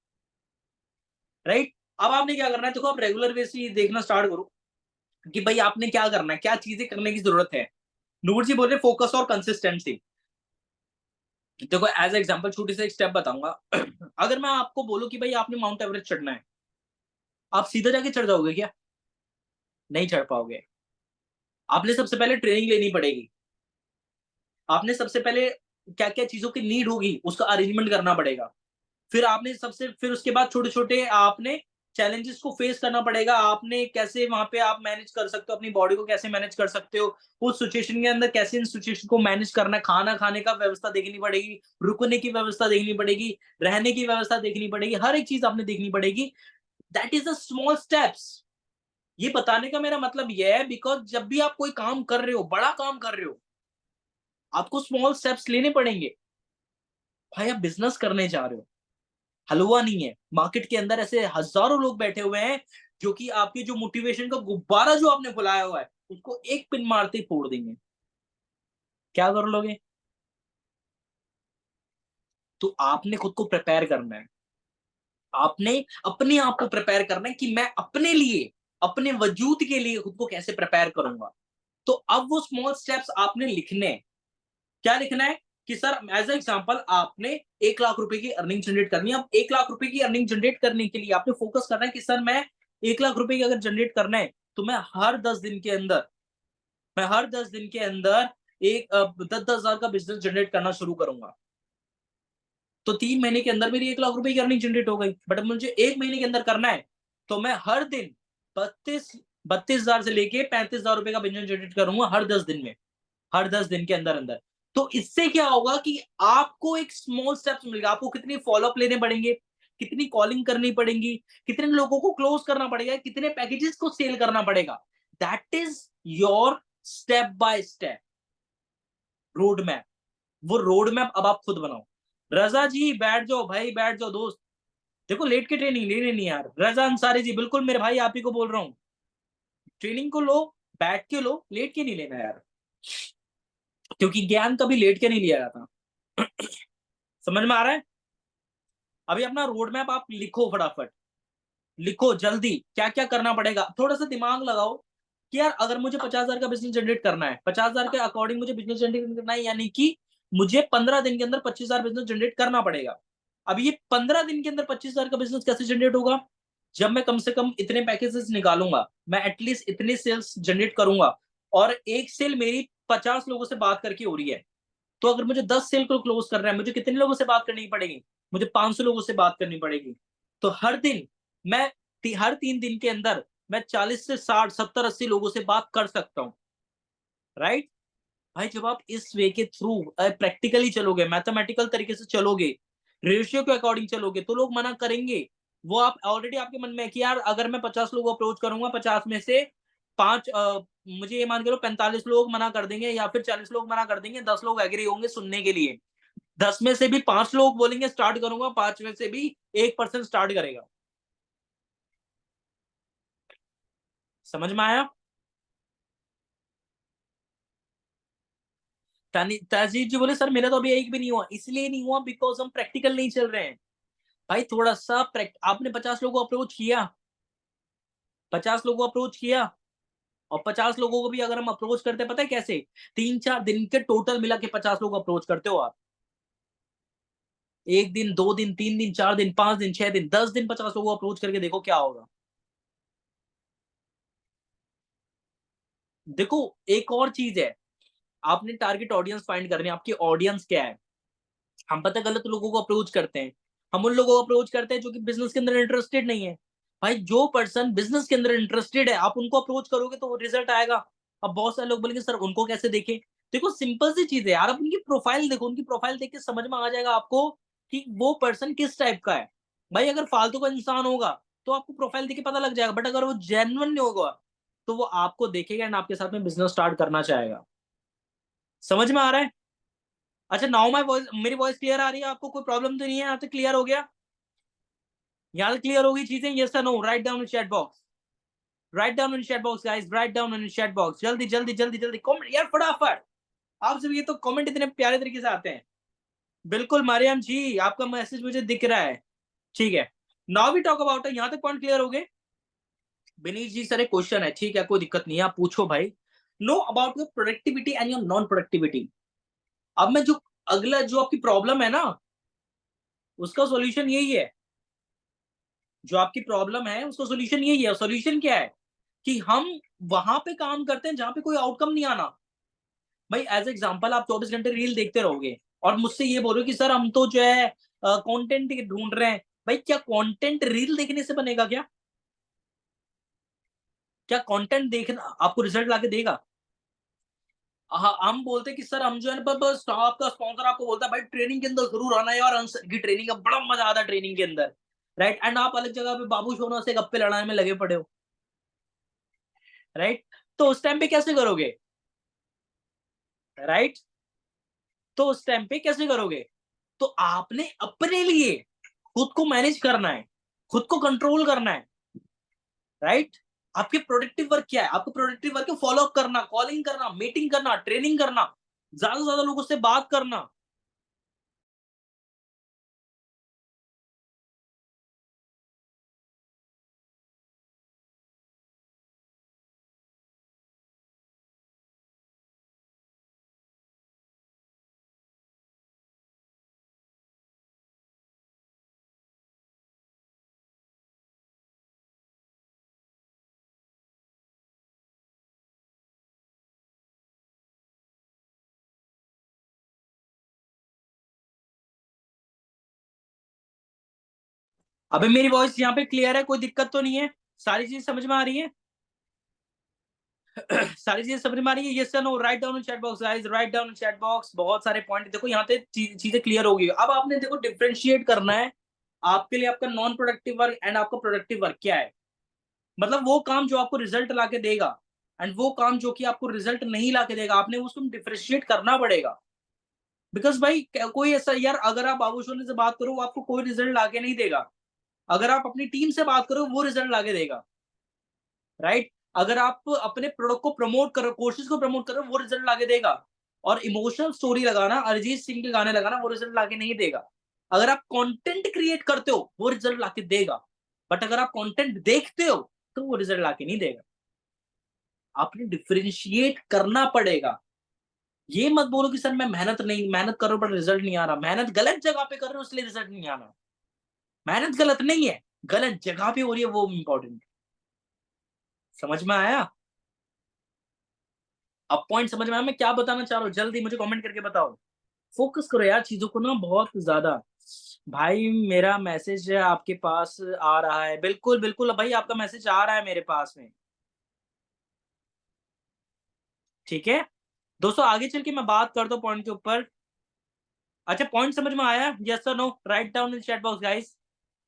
right? अब आपने क्या करना है, देखो आप रेगुलर बेसिस पे देखना स्टार्ट करो कि भाई आपने क्या करना है, क्या चीजें करने की जरूरत है। नूर जी बोल रहे फोकस और कंसिस्टेंसी। देखो एज एग्जांपल छोटी सी एक स्टेप बताऊंगा। अगर मैं आपको बोलूं कि भाई आपने माउंट एवरेस्ट चढ़ना है, आप सीधा जाके चढ़ जाओगे क्या? नहीं चढ़ पाओगे। आपने सबसे पहले ट्रेनिंग लेनी पड़ेगी। आपने सबसे पहले क्या क्या चीजों की नीड होगी उसका अरेंजमेंट करना पड़ेगा। फिर उसके बाद छोटे-छोटे आपने चैलेंजेस को फेस करना पड़ेगा। आपने कैसे वहाँ पे आप मैनेज कर सकते हो, अपनी बॉडी को कैसे मैनेज कर सकते हो, उस सिचुएशन के अंदर कैसे इन सिचुएशन को मैनेज करना है, खाना खाने का व्यवस्था देखनी पड़ेगी, रुकने की व्यवस्था देखनी पड़ेगी, रहने की व्यवस्था देखनी पड़ेगी, हर एक चीज़ आपने देखनी पड़ेगी। That is the small steps. ये बताने का मेरा मतलब ये है बिकॉज़ जब भी आप कोई काम कर रहे हो, बड़ा काम कर रहे हो, आपको स्मॉल स्टेप्स लेने पड़ेंगे। भाई आप बिज़नेस करने जा रहे हो, हलवा नहीं है। मार्केट के अंदर ऐसे हजारों लोग बैठे हुए हैं जो कि आपके जो मोटिवेशन का गुब्बारा जो आपने फुलाया हुआ है उसको एक पिन मारते ही फोड़ देंगे। क्या कर लोगे? तो आपने खुद को प्रिपेयर करना है। आपने अपने आप को प्रिपेयर करना है कि मैं अपने लिए, अपने वजूद के लिए खुद को कैसे प्रिपेयर करूंगा। तो अब वो स्मॉल स्टेप्स आपने लिखने हैं। क्या लिखना है कि सर एज एग्जांपल आपने 1 लाख रुपए की अर्निंग जनरेट करनी है। अब 1 लाख रुपए की अर्निंग जनरेट करने के लिए आपने फोकस करना है कि सर मैं 1 लाख रुपए की अगर जनरेट करना है तो मैं हर 10 दिन के अंदर एक 10,000 का बिजनेस जनरेट करना शुरू करूंगा। तो 3 महीने के अंदर मेरी 1 लाख रुपए की अर्निंग जनरेट हो गई। बट अब मुझे 1 महीने के अंदर करना है तो मैं हर दिन 32,000 से लेके 35,000 रुपए का बिजनेस जनरेट करूंगा हर 10 दिन के अंदर अंदर। तो इससे क्या होगा कि आपको एक स्मॉल स्टेप्स मिलेगा। आपको कितनी फॉलोअप लेने पड़ेंगे, कितनी कॉलिंग करनी पड़ेगी, कितने लोगों को क्लोज करना पड़ेगा, कितने पैकेजेस को सेल करना पड़ेगा। That is your step by step. Road map, वो रोड मैप अब आप खुद बनाओ। रजा जी बैठ जाओ भाई, बैठ जाओ दोस्त। देखो लेट के ट्रेनिंग ले लेनी यार। रजा अंसारी जी, बिल्कुल मेरे भाई, आप ही को बोल रहा हूँ, ट्रेनिंग को लो, बैठ के लो, लेट के नहीं लेना यार, क्योंकि ज्ञान कभी लेट के नहीं लिया जाता। समझ में आ रहा है? अभी अपना रोड मैप आप लिखो, फटाफट लिखो जल्दी, क्या क्या करना पड़ेगा। थोड़ा सा दिमाग लगाओ कि यार अगर मुझे 50,000 का बिजनेस जनरेट करना है, 50,000 के अकॉर्डिंग मुझे बिजनेस जनरेट करना है, यानी कि मुझे 15 दिन के अंदर 25,000 बिजनेस जनरेट करना पड़ेगा। अब ये 15 दिन के अंदर 25,000 का बिजनेस कैसे जनरेट होगा? जब मैं कम से कम इतने पैकेजेस निकालूंगा, मैं एटलीस्ट इतने सेल्स जनरेट करूंगा, और एक सेल मेरी 50 लोगों से बात करके हो रही है, तो अगर मुझे 10 सेल को क्लोज करना है, मुझे कितने लोगों से बात करनी पड़ेगी? मुझे 500 लोगों से बात करनी पड़ेगी। तो हर दिन मैं हर 3 दिन के अंदर मैं 40 से 60, 70, 80 लोगों से बात कर सकता हूँ। राइट भाई, जब आप इस वे के थ्रू प्रैक्टिकली चलोगे, मैथमेटिकल तरीके से चलोगे, रेशियो के अकॉर्डिंग चलोगे, तो लोग मना करेंगे। वो आप ऑलरेडी आपके मन में है कि यार अगर मैं 50 लोग अप्रोच करूंगा, 50 में से पांच मुझे ये मान के लो 45 लोग मना कर देंगे, या फिर 40 लोग मना कर देंगे, 10 लोग एग्री होंगे सुनने के लिए। 10 में से भी 5 लोग बोलेंगे स्टार्ट करूंगा, 5 में से भी 1% स्टार्ट करेगा। समझ में आया? तहजीब जी बोले सर मेरा तो अभी एक भी नहीं हुआ, इसलिए नहीं हुआ बिकॉज हम प्रैक्टिकल नहीं चल रहे हैं। भाई थोड़ा सा आपने 50 लोगों को अप्रोच किया, 50 लोगों को अप्रोच किया, और 50 लोगों को भी अगर हम अप्रोच करते हैं, पता है कैसे? 3-4 दिन के टोटल मिला के 50 लोग अप्रोच करते हो आप। 1 दिन, 2 दिन, 3 दिन, 4 दिन, 5 दिन, 6 दिन, 10 दिन 50 लोगों को अप्रोच करके देखो क्या होगा। देखो एक और चीज है, आपने टारगेट ऑडियंस फाइंड करनी है, आपकी ऑडियंस क्या है। हम पता गलत लोगों को अप्रोच करते हैं, हम उन लोगों को अप्रोच करते हैं जो कि बिजनेस के अंदर इंटरेस्टेड नहीं है। भाई जो पर्सन बिजनेस के अंदर इंटरेस्टेड है, आप उनको अप्रोच करोगे तो रिजल्ट आएगा। अब बहुत सारे लोग बोलेंगे सर उनको कैसे देखें? देखो सिंपल सी चीज है यार, आप उनकी प्रोफाइल देखो, उनकी प्रोफाइल देख के समझ में आ जाएगा आपको कि वो पर्सन किस टाइप का है। भाई अगर फालतू का इंसान होगा तो आपको प्रोफाइल देख के पता लग जाएगा, बट अगर वो जेन्युइन नहीं होगा तो वो आपको देखेगा एंड आपके साथ में बिजनेस स्टार्ट करना चाहेगा। समझ में आ रहा है? अच्छा नाउ माय वॉइस, मेरी वॉइस क्लियर आ रही है आपको? कोई प्रॉब्लम तो नहीं है? यहाँ तक क्लियर हो गया? यहाँ तक क्लियर होगी चीजें? यस और no? Right down in chat box, right down in chat box guys, right down in chat box, जल्दी जल्दी जल्दी जल्दी कमेंट यार फटाफट। आप सब ये तो कमेंट इतने प्यारे तरीके से आते हैं। बिल्कुल मारियम जी, आपका मैसेज मुझे दिख रहा है। ठीक है, नाउ वी टॉक अबाउट, यहाँ तक पॉइंट क्लियर हो गए? विनीत जी सर एक क्वेश्चन है, ठीक है कोई दिक्कत नहीं है, आप पूछो भाई। Know about your productivity and your non productivity. अब मैं जो अगला जो आपकी प्रॉब्लम है ना, उसका सॉल्यूशन यही है। जो आपकी प्रॉब्लम है उसका सॉल्यूशन यही है। सॉल्यूशन क्या है? कि हम वहां पे काम करते हैं जहां पे कोई आउटकम नहीं आना। भाई एज एग्जांपल आप 24 घंटे रील देखते रहोगे और मुझसे ये बोलो कि सर हम तो जो है कंटेंट ढूंढ रहे हैं। भाई क्या कंटेंट रील देखने से बनेगा क्या? क्या कंटेंट देखना आपको रिजल्ट लाके देगा? हाँ, हम बोलते हैं कि सर हम जो है ना बस आपका स्पॉन्सर आपको बोलता है भाई ट्रेनिंग के अंदर जरूर आना है यार, आंसर की ट्रेनिंग का बड़ा मजा आता है ट्रेनिंग के अंदर। राइट, एंड आप अलग जगह पे बाबू सोना से गप्पे लड़ाने में लगे पड़े हो। राइट, तो उस टाइम पे कैसे करोगे? राइट, तो उस टाइम पे कैसे करोगे? तो आपने अपने लिए खुद को मैनेज करना है, खुद को कंट्रोल करना है। राइट, आपके प्रोडक्टिव वर्क क्या है? आपको प्रोडक्टिव वर्क फॉलो अप करना, कॉलिंग करना, मीटिंग करना, ट्रेनिंग करना, ज्यादा से ज्यादा लोगों से बात करना। अबे मेरी वॉइस यहाँ पे क्लियर है? कोई दिक्कत तो नहीं है? सारी चीज समझ में आ रही है? सारी चीजें समझ में आ रही है? यस या no? Right down in chat box guys, right down in chat box. बहुत सारे पॉइंट देखो यहाँ पे चीजें क्लियर हो गई। अब आपने देखो डिफरेंशिएट करना है आपके लिए आपका नॉन प्रोडक्टिव वर्क एंड आपका प्रोडक्टिव वर्क क्या है। मतलब वो काम जो आपको रिजल्ट ला के देगा एंड वो काम जो कि आपको रिजल्ट नहीं ला के देगा, आपने उसको डिफरेंशिएट करना पड़ेगा। बिकॉज भाई कोई ऐसा यार, अगर आप बाबू सोनी से बात करो वो आपको कोई रिजल्ट लाके नहीं देगा, अगर आप अपनी टीम से बात करो वो रिजल्ट लाके देगा, राइट? अगर आप अपने प्रोडक्ट को प्रमोट करो, कोर्सेज को प्रमोट करो, वो रिजल्ट लाके देगा। और इमोशनल स्टोरी लगाना, अरिजीत सिंह के गाने लगाना, वो रिजल्ट लाके नहीं देगा। अगर आप कंटेंट क्रिएट करते हो वो रिजल्ट लाके देगा, बट अगर आप कंटेंट देखते हो तो वो रिजल्ट लाके नहीं देगा। आपने डिफरेंशिएट करना पड़ेगा। ये मत बोलो कि सर मैं मेहनत कर रहा हूं पर रिजल्ट नहीं आ रहा। मेहनत गलत जगह पे कर रहे हो इसलिए रिजल्ट नहीं आ रहा। मेहनत गलत नहीं है, गलत जगह पे हो रही है वो इंपॉर्टेंट। समझ में आया? अब पॉइंट समझ में आया मैं क्या बताना चाह रहा हूँ? जल्दी मुझे कमेंट करके बताओ। फोकस करो यार चीजों को ना बहुत ज्यादा। भाई मेरा मैसेज आपके पास आ रहा है, बिल्कुल बिल्कुल भाई आपका मैसेज आ रहा है मेरे पास में। ठीक है दोस्तों, आगे चल के मैं बात करता हूँ पॉइंट के ऊपर। अच्छा पॉइंट समझ में आया? यस और no? Right down in chat box guys,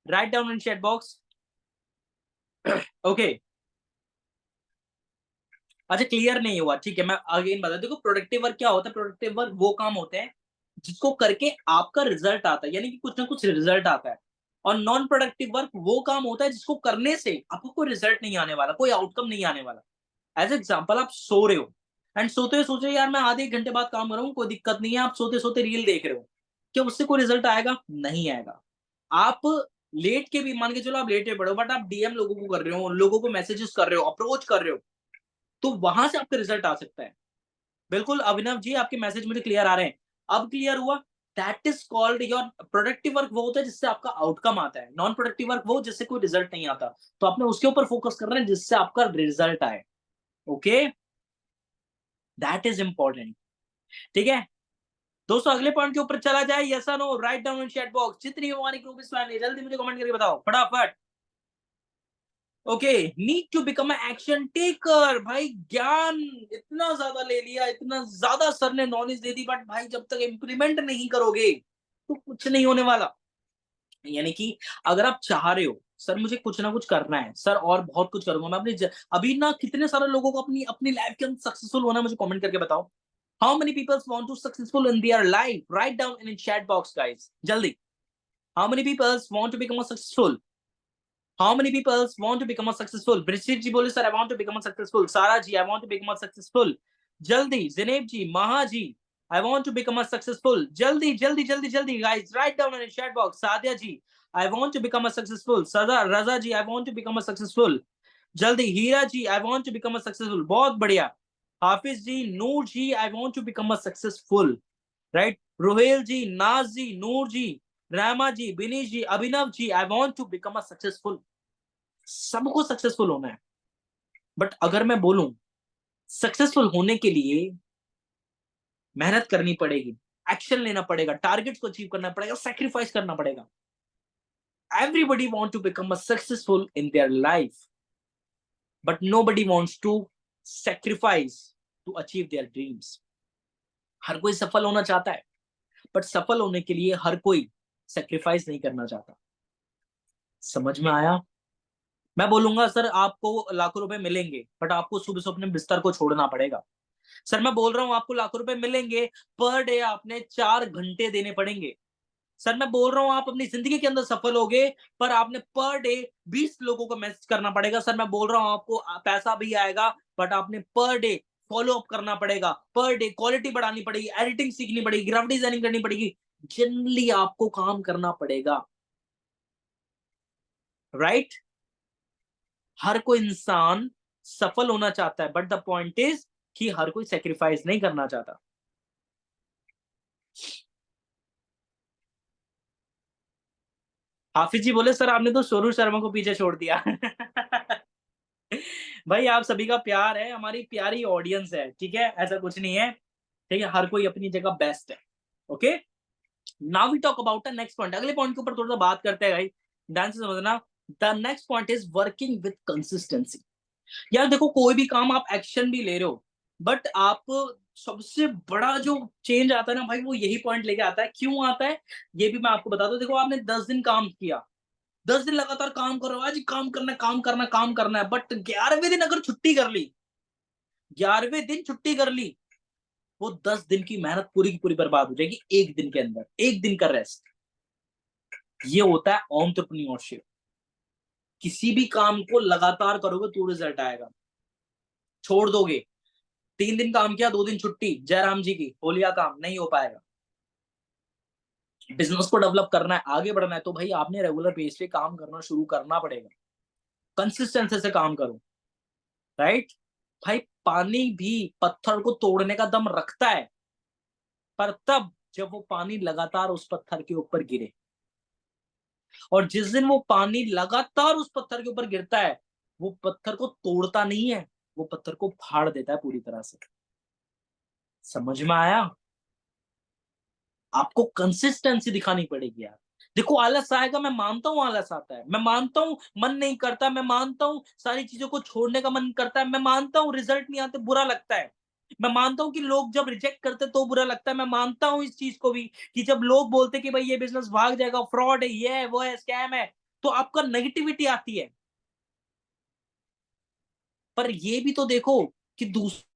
right down in chat box. Okay अच्छा क्लियर नहीं हुआ, ठीक है मैं अगेन बता। देखो प्रोडक्टिव वर्क क्या होता है? प्रोडक्टिव वर्क वो काम होते हैं जिसको करके आपका रिजल्ट आता है, यानी कि कुछ ना कुछ रिजल्ट आता है। और नॉन प्रोडक्टिव वर्क वो काम होता है जिसको करने से आपको कोई रिजल्ट नहीं आने वाला, कोई आउटकम नहीं आने वाला। एज एग्जाम्पल आप सो रहे हो एंड सोते हुए सोच रहे हो यार मैं आधे एक घंटे बाद काम कर रहा हूँ, कोई दिक्कत नहीं है, आप सोते सोते रील देख रहे हो, क्या उससे कोई रिजल्ट आएगा? नहीं आएगा। आप लेट के भी मान के चलो, आप लेटे पड़े हो बट आप डीएम लोगों को कर रहे हो, लोगों को मैसेजेस कर रहे हो, अप्रोच कर रहे हो, तो वहां से आपका रिजल्ट आ सकता है। बिल्कुल अभिनव जी आपके मैसेज मुझे क्लियर आ रहे हैं। अब क्लियर हुआ? That is called your productive work. वो होता है जिससे आपका आउटकम आता है। नॉन प्रोडक्टिव वर्क वो जिससे कोई रिजल्ट नहीं आता। तो आपने उसके ऊपर फोकस करना है जिससे आपका रिजल्ट आए। Okay that is important. ठीक है दोस्तों, अगले पॉइंट के ऊपर चला जाए। यस और no? Right down in chat box. जितनी हमारी ग्रुप इस जल्दी मुझे कमेंट करके बताओ फटाफट। Okay need to become a action taker. भाई ज्ञान इतना ज्यादा ले लिया, इतना ज्यादा सर ने नॉलेज दे दी, बट भाई जब तक इम्प्लीमेंट नहीं करोगे तो कुछ नहीं होने वाला। यानी कि अगर आप चाह रहे हो सर मुझे कुछ ना कुछ करना है सर और बहुत कुछ करूंगा मैं अभी ना कितने सारे लोगों को अपनी अपनी लाइफ के अंदर सक्सेसफुल होना है, मुझे कमेंट करके बताओ। How many peoples want to successful in their life? Write down in chat box guys जल्दी। How many peoples want to become a successful? How many people want to become a successful? Brishit ji bole sir I want to become a successful. Sara ji I want to become a successful. Jaldi Zineb ji, Maha ji I want to become a successful. Jaldi jaldi jaldi jaldi guys write down in the chat box. Sadia ji I want to become a successful. Sada Raza ji I want to become a successful. Jaldi Hira ji I want to become a successful. बहुत बढ़िया. Hafiz ji, Noor ji I want to become a successful. Right? Rohel ji, Naz ji, Noor ji, Rama ji, Binish ji, Abhinav ji I want to become a successful. सबको successful होना है, but अगर मैं बोलूं successful होने के लिए मेहनत करनी पड़ेगी, एक्शन लेना पड़ेगा, टारगेट्स को अचीव करना पड़ेगा, सैक्रिफाइस करना पड़ेगा। Everybody want to become a successful in their life but nobody wants to sacrifice to achieve their dreams. हर कोई सफल होना चाहता है बट सफल होने के लिए हर कोई सैक्रिफाइस नहीं करना चाहता। समझ में आया? मैं बोलूंगा सर आपको लाखों रुपए मिलेंगे बट आपको सुबह से अपने बिस्तर को छोड़ना पड़ेगा। सर मैं बोल रहा हूं आपको लाखों रुपए मिलेंगे, पर डे आपने 4 घंटे देने पड़ेंगे। सर मैं बोल रहा हूं आप अपनी जिंदगी के अंदर सफल होगे पर आपने पर डे 20 लोगों को मैसेज करना पड़ेगा। सर मैं बोल रहा हूं आपको पैसा भी आएगा बट आपने पर डे फॉलो अप करना पड़ेगा, पर डे क्वालिटी बढ़ानी पड़ेगी, एडिटिंग सीखनी पड़ेगी, ग्राफिक डिजाइनिंग करनी पड़ेगी, जनरली आपको काम करना पड़ेगा। राइट? हर कोई इंसान सफल होना चाहता है बट द पॉइंट इज कि हर कोई सेक्रीफाइस नहीं करना चाहता। हाफिज जी बोले सर आपने तो सोनू शर्मा को पीछे छोड़ दिया। भाई आप सभी का प्यार है, हमारी प्यारी ऑडियंस है, ठीक है ऐसा कुछ नहीं है। ठीक है हर कोई अपनी जगह बेस्ट है। Okay now we talk about the next point. अगले पॉइंट के ऊपर थोड़ा सा बात करते हैं भाई, ध्यान से समझना। The next point is working with consistency. यार देखो कोई भी काम आप एक्शन भी ले रहे हो बट आप सबसे बड़ा जो चेंज आता है ना भाई, वो यही पॉइंट लेके आता है। क्यों आता है ये भी मैं आपको बता दूं। देखो आपने 10 दिन काम किया, 10 दिन लगातार काम करो, आज काम करना है, काम करना है, काम करना है, बट 11वें दिन अगर छुट्टी कर ली 11वें दिन छुट्टी कर ली, वो 10 दिन की मेहनत पूरी की पूरी बर्बाद हो जाएगी एक दिन के अंदर, एक दिन का रेस्ट। ये होता है एंटरप्रेन्योरशिप। किसी भी काम को लगातार करोगे तो रिजल्ट आएगा। छोड़ दोगे, 3 दिन काम किया, 2 दिन छुट्टी, जयराम जी की हो लिया काम, नहीं हो पाएगा। बिजनेस को डेवलप करना है, आगे बढ़ना है, तो भाई आपने रेगुलर बेस पे काम करना शुरू करना पड़ेगा। कंसिस्टेंसी से काम करो, राइट? भाई पानी भी पत्थर को तोड़ने का दम रखता है, पर तब जब वो पानी लगातार उस पत्थर के ऊपर गिरे। और जिस दिन वो पानी लगातार उस पत्थर के ऊपर गिरता है, वो पत्थर को तोड़ता नहीं है, वो पत्थर को फाड़ देता है पूरी तरह से। समझ में आया? आपको कंसिस्टेंसी दिखानी पड़ेगी यार। देखो आलस आएगा, मैं मानता हूँ आलस आता है, मैं मानता हूँ मन नहीं करता, मैं मानता हूँ सारी चीजों को छोड़ने का मन करता है, मैं मानता हूँ रिजल्ट नहीं आते बुरा लगता है, मैं मानता हूँ कि लोग जब रिजेक्ट करते तो बुरा लगता है, मैं मानता हूँ इस चीज को भी कि जब लोग बोलते कि भाई ये बिजनेस भाग जाएगा, फ्रॉड है, ये है, वो है, स्कैम है, तो आपका नेगेटिविटी आती है। पर ये भी तो देखो कि दूसरे